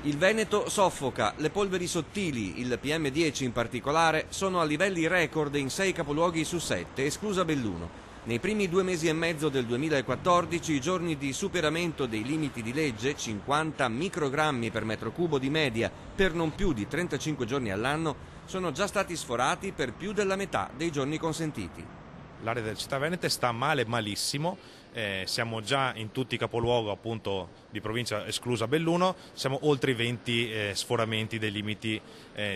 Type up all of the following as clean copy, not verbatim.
Il Veneto soffoca, le polveri sottili, il PM10 in particolare, sono a livelli record in 6 capoluoghi su 7, esclusa Belluno. Nei primi 2 mesi e mezzo del 2014 i giorni di superamento dei limiti di legge, 50 microgrammi per metro cubo di media per non più di 35 giorni all'anno, sono già stati sforati per più della metà dei giorni consentiti. L'area della città venete sta male, malissimo, siamo già in tutti i capoluoghi appunto di provincia esclusa Belluno, siamo oltre i 20 sforamenti dei limiti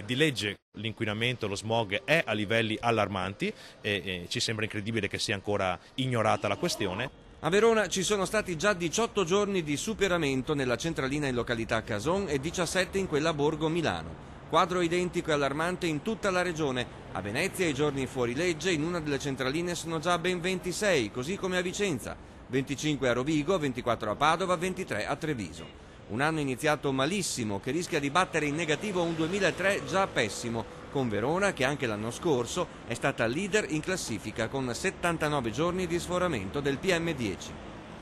di legge. L'inquinamento, lo smog è a livelli allarmanti e ci sembra incredibile che sia ancora ignorata la questione. A Verona ci sono stati già 18 giorni di superamento nella centralina in località Cason e 17 in quella Borgo Milano. Quadro identico e allarmante in tutta la regione. A Venezia i giorni fuori legge in una delle centraline sono già ben 26, così come a Vicenza, 25 a Rovigo, 24 a Padova, 23 a Treviso. Un anno iniziato malissimo che rischia di battere in negativo un 2003 già pessimo, con Verona che anche l'anno scorso è stata leader in classifica con 79 giorni di sforamento del PM10.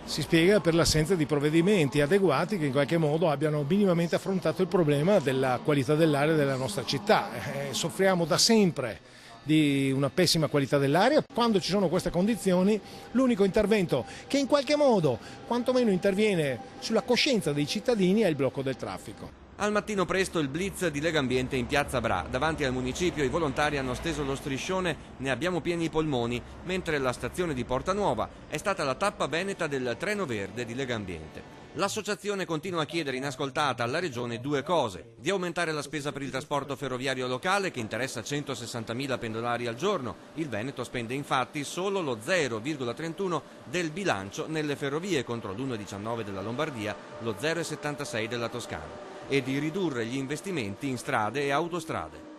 Si spiega per l'assenza di provvedimenti adeguati che in qualche modo abbiano minimamente affrontato il problema della qualità dell'aria della nostra città. Soffriamo da sempre di una pessima qualità dell'aria. Quando ci sono queste condizioni, l'unico intervento che in qualche modo quantomeno interviene sulla coscienza dei cittadini è il blocco del traffico. Al mattino presto il blitz di Legambiente in piazza Bra. Davanti al municipio i volontari hanno steso lo striscione "Ne abbiamo pieni i polmoni", mentre la stazione di Porta Nuova è stata la tappa veneta del treno verde di Legambiente. L'associazione continua a chiedere inascoltata alla Regione 2 cose: di aumentare la spesa per il trasporto ferroviario locale che interessa 160.000 pendolari al giorno. Il Veneto spende infatti solo lo 0,31 del bilancio nelle ferrovie contro l'1,19 della Lombardia, lo 0,76 della Toscana, e di ridurre gli investimenti in strade e autostrade.